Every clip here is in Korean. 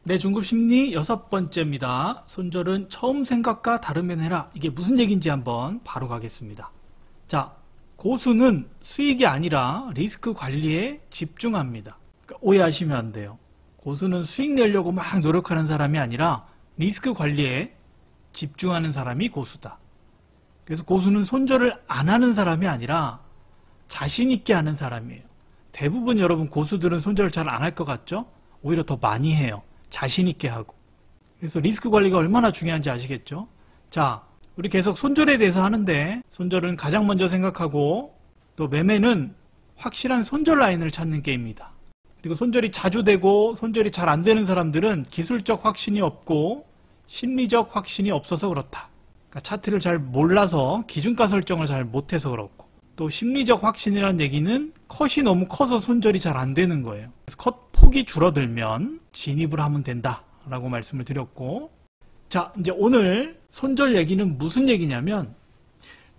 네, 중급심리 6번째입니다. 손절은 처음 생각과 다르면 해라. 이게 무슨 얘기인지 한번 바로 가겠습니다. 자, 고수는 수익이 아니라 리스크 관리에 집중합니다. 그러니까 오해하시면 안 돼요. 고수는 수익 내려고 막 노력하는 사람이 아니라 리스크 관리에 집중하는 사람이 고수다. 그래서 고수는 손절을 안 하는 사람이 아니라 자신 있게 하는 사람이에요. 대부분 여러분 고수들은 손절을 잘 안 할 것 같죠? 오히려 더 많이 해요. 자신 있게 하고. 그래서 리스크 관리가 얼마나 중요한지 아시겠죠? 자, 우리 계속 손절에 대해서 하는데 손절은 가장 먼저 생각하고 또 매매는 확실한 손절 라인을 찾는 게임이다. 그리고 손절이 자주 되고 손절이 잘 안 되는 사람들은 기술적 확신이 없고 심리적 확신이 없어서 그렇다. 그러니까 차트를 잘 몰라서 기준가 설정을 잘 못해서 그렇고, 또 심리적 확신이라는 얘기는 컷이 너무 커서 손절이 잘 안 되는 거예요. 그래서 컷 폭이 줄어들면 진입을 하면 된다 라고 말씀을 드렸고, 자, 이제 오늘 손절 얘기는 무슨 얘기냐면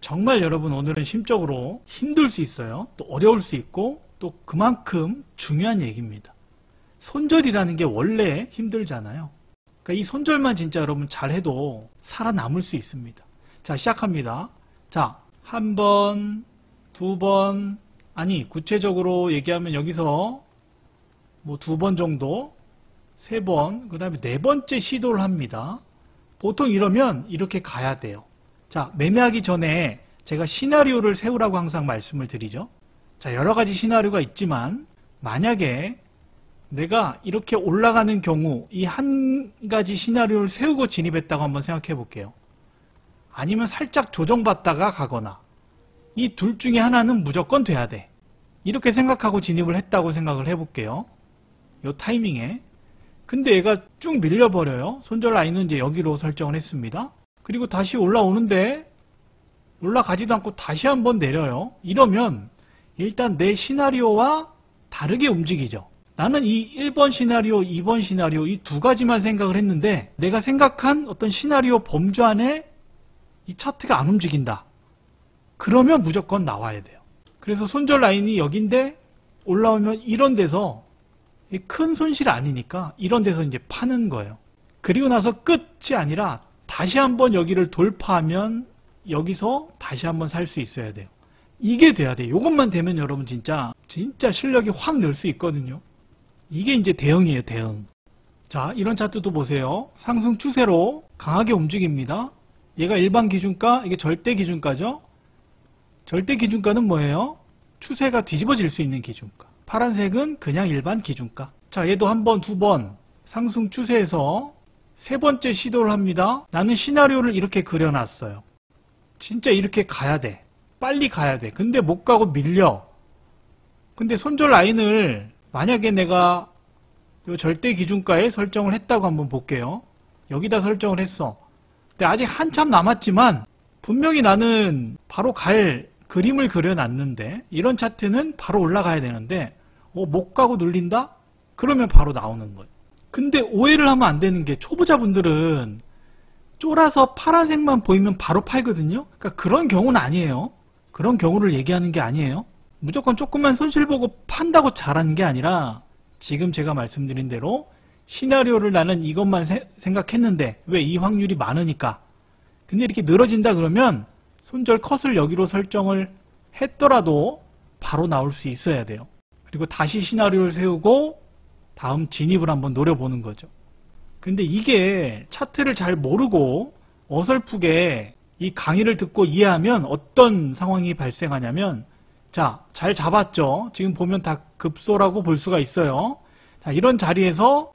정말 여러분 오늘은 심적으로 힘들 수 있어요. 또 어려울 수 있고 또 그만큼 중요한 얘기입니다. 손절이라는 게 원래 힘들잖아요. 그러니까 이 손절만 진짜 여러분 잘해도 살아남을 수 있습니다. 자, 시작합니다. 자, 한 번, 두 번, 아니 구체적으로 얘기하면 여기서 뭐 2번 정도, 3번, 그 다음에 4번째 시도를 합니다. 보통 이러면 이렇게 가야 돼요. 자, 매매하기 전에 제가 시나리오를 세우라고 항상 말씀을 드리죠. 자, 여러 가지 시나리오가 있지만 만약에 내가 이렇게 올라가는 경우 이 한 가지 시나리오를 세우고 진입했다고 한번 생각해 볼게요. 아니면 살짝 조정받다가 가거나 이 둘 중에 하나는 무조건 돼야 돼. 이렇게 생각하고 진입을 했다고 생각을 해볼게요. 요 타이밍에. 근데 얘가 쭉 밀려버려요. 손절 라인은 이제 여기로 설정을 했습니다. 그리고 다시 올라오는데 올라가지도 않고 다시 한번 내려요. 이러면 일단 내 시나리오와 다르게 움직이죠. 나는 이 1번 시나리오, 2번 시나리오 이 두 가지만 생각을 했는데 내가 생각한 어떤 시나리오 범주 안에 이 차트가 안 움직인다. 그러면 무조건 나와야 돼요. 그래서 손절 라인이 여긴데 올라오면 이런 데서 큰 손실 아니니까 이런 데서 이제 파는 거예요. 그리고 나서 끝이 아니라 다시 한번 여기를 돌파하면 여기서 다시 한번 살 수 있어야 돼요. 이게 돼야 돼요. 이것만 되면 여러분 진짜 실력이 확 늘 수 있거든요. 이게 이제 대응이에요, 대응. 자, 이런 차트도 보세요. 상승 추세로 강하게 움직입니다. 얘가 일반 기준가, 이게 절대 기준가죠. 절대 기준가는 뭐예요? 추세가 뒤집어질 수 있는 기준가. 파란색은 그냥 일반 기준가. 자, 얘도 한 번, 2번 상승 추세에서 3번째 시도를 합니다. 나는 시나리오를 이렇게 그려놨어요. 진짜 이렇게 가야 돼. 빨리 가야 돼. 근데 못 가고 밀려. 근데 손절 라인을 만약에 내가 요 절대 기준가에 설정을 했다고 한번 볼게요. 여기다 설정을 했어. 근데 아직 한참 남았지만 분명히 나는 바로 갈 그림을 그려놨는데 이런 차트는 바로 올라가야 되는데 못 가고 눌린다? 그러면 바로 나오는 거예요. 근데 오해를 하면 안 되는 게 초보자분들은 쫄아서 파란색만 보이면 바로 팔거든요. 그러니까 그런 경우는 아니에요. 그런 경우를 얘기하는 게 아니에요. 무조건 조금만 손실 보고 판다고 잘하는 게 아니라 지금 제가 말씀드린 대로 시나리오를 나는 이것만 생각했는데 왜 이 확률이 많으니까. 근데 이렇게 늘어진다 그러면 손절 컷을 여기로 설정을 했더라도 바로 나올 수 있어야 돼요. 그리고 다시 시나리오를 세우고 다음 진입을 한번 노려보는 거죠. 근데 이게 차트를 잘 모르고 어설프게 이 강의를 듣고 이해하면 어떤 상황이 발생하냐면, 자, 잘 잡았죠? 지금 보면 다 급소라고 볼 수가 있어요. 자, 이런 자리에서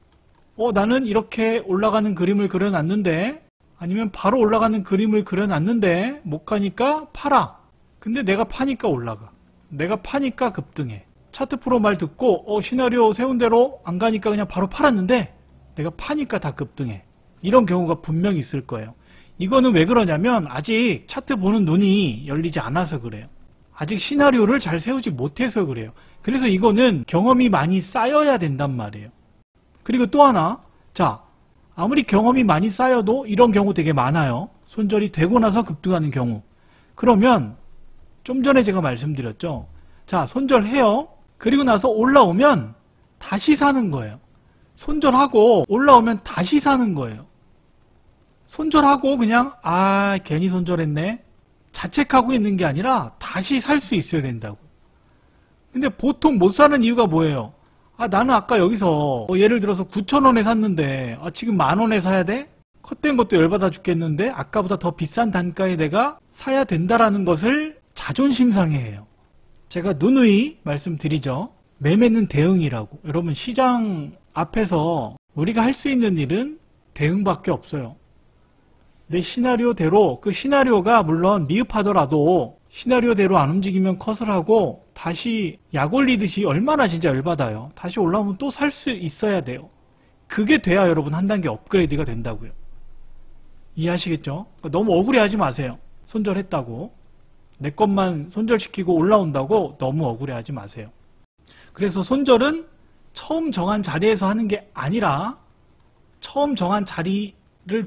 나는 이렇게 올라가는 그림을 그려놨는데, 아니면 바로 올라가는 그림을 그려놨는데 못 가니까 팔아. 근데 내가 파니까 올라가. 내가 파니까 급등해. 차트 프로 말 듣고 시나리오 세운 대로 안 가니까 그냥 바로 팔았는데 내가 파니까 다 급등해. 이런 경우가 분명히 있을 거예요. 이거는 왜 그러냐면 아직 차트 보는 눈이 열리지 않아서 그래요. 아직 시나리오를 잘 세우지 못해서 그래요. 그래서 이거는 경험이 많이 쌓여야 된단 말이에요. 그리고 또 하나, 자, 아무리 경험이 많이 쌓여도 이런 경우 되게 많아요. 손절이 되고 나서 급등하는 경우. 그러면 좀 전에 제가 말씀드렸죠. 자, 손절해요. 그리고 나서 올라오면 다시 사는 거예요. 손절하고 올라오면 다시 사는 거예요. 손절하고 그냥 괜히 손절했네 자책하고 있는 게 아니라 다시 살 수 있어야 된다고. 근데 보통 못 사는 이유가 뭐예요? 나는 아까 여기서 예를 들어서 9,000원에 샀는데 지금 10,000원에 사야 돼? 컷된 것도 열받아 죽겠는데 아까보다 더 비싼 단가에 내가 사야 된다라는 것을 자존심 상해해요. 제가 누누이 말씀드리죠. 매매는 대응이라고. 여러분 시장 앞에서 우리가 할 수 있는 일은 대응밖에 없어요. 내 시나리오대로 그 시나리오가 물론 미흡하더라도 시나리오대로 안 움직이면 컷을 하고 다시 약 올리듯이 얼마나 진짜 열받아요. 다시 올라오면 또 살 수 있어야 돼요. 그게 돼야 여러분 한 단계 업그레이드가 된다고요. 이해하시겠죠? 그러니까 너무 억울해하지 마세요. 손절했다고. 내 것만 손절시키고 올라온다고 너무 억울해하지 마세요. 그래서 손절은 처음 정한 자리에서 하는 게 아니라 처음 정한 자리를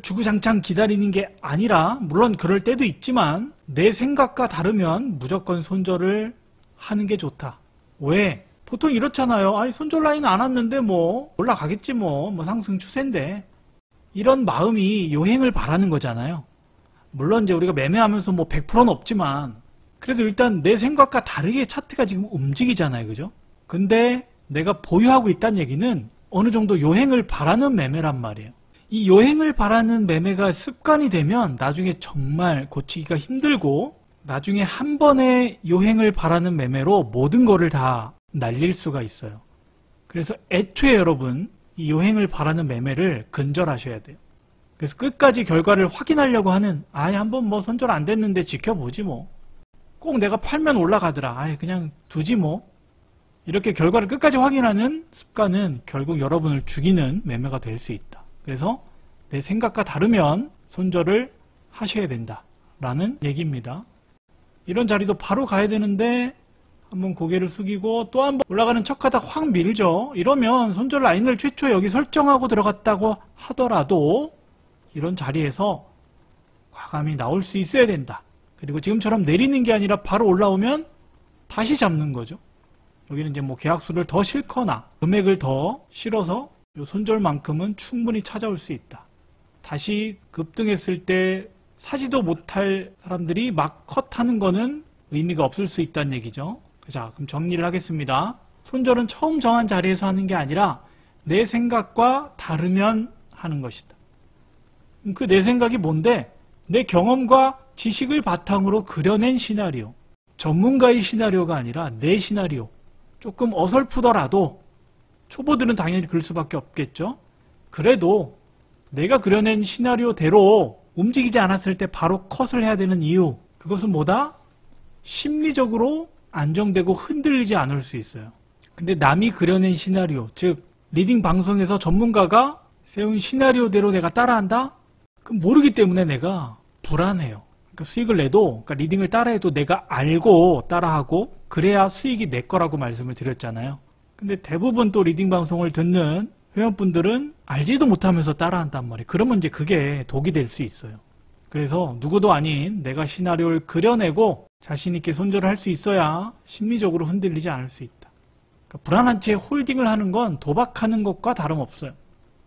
주구장창 기다리는 게 아니라 물론 그럴 때도 있지만 내 생각과 다르면 무조건 손절을 하는 게 좋다. 왜? 보통 이렇잖아요. 손절 라인 안 왔는데 뭐 올라가겠지 뭐 상승 추세인데 이런 마음이 요행을 바라는 거잖아요. 물론 이제 우리가 매매하면서 뭐 100%는 없지만 그래도 일단 내 생각과 다르게 차트가 지금 움직이잖아요. 그죠? 근데 내가 보유하고 있다는 얘기는 어느 정도 요행을 바라는 매매란 말이에요. 이 요행을 바라는 매매가 습관이 되면 나중에 정말 고치기가 힘들고 나중에 한 번의 요행을 바라는 매매로 모든 거를 다 날릴 수가 있어요. 그래서 애초에 여러분 이 요행을 바라는 매매를 근절하셔야 돼요. 그래서 끝까지 결과를 확인하려고 하는 한번 뭐 손절 안 됐는데 지켜보지 뭐 꼭 내가 팔면 올라가더라 그냥 두지 뭐 이렇게 결과를 끝까지 확인하는 습관은 결국 여러분을 죽이는 매매가 될 수 있다. 그래서 내 생각과 다르면 손절을 하셔야 된다 라는 얘기입니다. 이런 자리도 바로 가야 되는데 한번 고개를 숙이고 또 한번 올라가는 척하다 확 밀죠. 이러면 손절 라인을 최초 여기 설정하고 들어갔다고 하더라도 이런 자리에서 과감히 나올 수 있어야 된다. 그리고 지금처럼 내리는 게 아니라 바로 올라오면 다시 잡는 거죠. 여기는 이제 뭐 계약수를 더 싣거나 금액을 더 실어서 이 손절만큼은 충분히 찾아올 수 있다. 다시 급등했을 때 사지도 못할 사람들이 막 컷하는 거는 의미가 없을 수 있다는 얘기죠. 자, 그럼 정리를 하겠습니다. 손절은 처음 정한 자리에서 하는 게 아니라 내 생각과 다르면 하는 것이다. 그 내 생각이 뭔데? 내 경험과 지식을 바탕으로 그려낸 시나리오. 전문가의 시나리오가 아니라 내 시나리오. 조금 어설프더라도 초보들은 당연히 그럴 수밖에 없겠죠. 그래도 내가 그려낸 시나리오대로 움직이지 않았을 때 바로 컷을 해야 되는 이유. 그것은 뭐다? 심리적으로 안정되고 흔들리지 않을 수 있어요. 근데 남이 그려낸 시나리오, 즉 리딩 방송에서 전문가가 세운 시나리오대로 내가 따라한다? 그럼 모르기 때문에 내가 불안해요. 그러니까 수익을 내도, 그러니까 리딩을 따라해도 내가 알고 따라하고 그래야 수익이 내 거라고 말씀을 드렸잖아요. 근데 대부분 또 리딩 방송을 듣는 회원분들은 알지도 못하면서 따라한단 말이에요. 그러면 이제 그게 독이 될 수 있어요. 그래서 누구도 아닌 내가 시나리오를 그려내고 자신 있게 손절을 할 수 있어야 심리적으로 흔들리지 않을 수 있다. 그러니까 불안한 채 홀딩을 하는 건 도박하는 것과 다름없어요.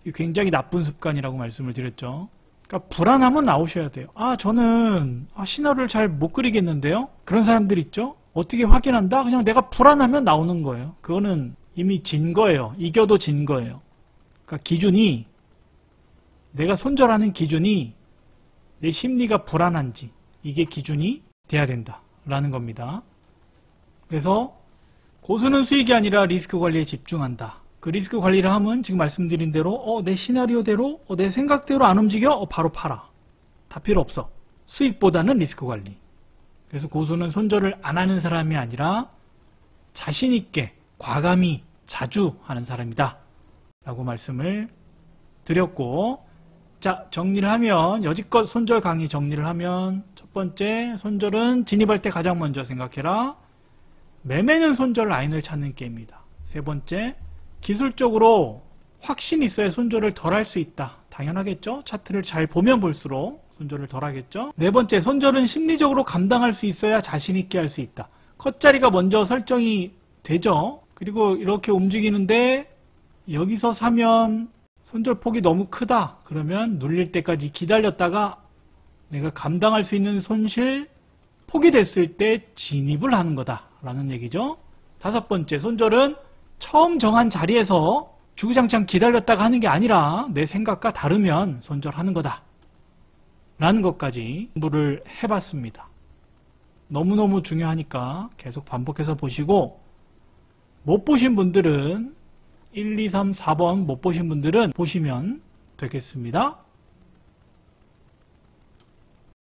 이게 굉장히 나쁜 습관이라고 말씀을 드렸죠. 그러니까 불안하면 나오셔야 돼요. 저는 시나리오를 잘 못 그리겠는데요. 그런 사람들 있죠. 어떻게 확인한다? 그냥 내가 불안하면 나오는 거예요. 그거는 이미 진 거예요. 이겨도 진 거예요. 그러니까 기준이, 내가 손절하는 기준이 내 심리가 불안한지 이게 기준이 돼야 된다라는 겁니다. 그래서 고수는 수익이 아니라 리스크 관리에 집중한다. 그 리스크 관리를 하면 지금 말씀드린 대로 내 시나리오대로 내 생각대로 안 움직여? 바로 팔아. 다 필요 없어. 수익보다는 리스크 관리. 그래서 고수는 손절을 안 하는 사람이 아니라 자신 있게 과감히 자주 하는 사람이다 라고 말씀을 드렸고, 자, 정리를 하면 여지껏 손절 강의 정리를 하면 첫 번째, 손절은 진입할 때 가장 먼저 생각해라. 매매는 손절 라인을 찾는 게임이다. 세 번째, 기술적으로 확신이 있어야 손절을 덜 할 수 있다. 당연하겠죠? 차트를 잘 보면 볼수록 손절을 덜 하겠죠? 네 번째, 손절은 심리적으로 감당할 수 있어야 자신 있게 할 수 있다. 컷 자리가 먼저 설정이 되죠? 그리고 이렇게 움직이는데 여기서 사면 손절폭이 너무 크다. 그러면 눌릴 때까지 기다렸다가 내가 감당할 수 있는 손실 폭이 됐을 때 진입을 하는 거다 라는 얘기죠. 5번째, 손절은 처음 정한 자리에서 주구장창 기다렸다가 하는 게 아니라 내 생각과 다르면 손절하는 거다 라는 것까지 공부를 해봤습니다. 너무너무 중요하니까 계속 반복해서 보시고, 못 보신 분들은 1, 2, 3, 4번 못 보신 분들은 보시면 되겠습니다.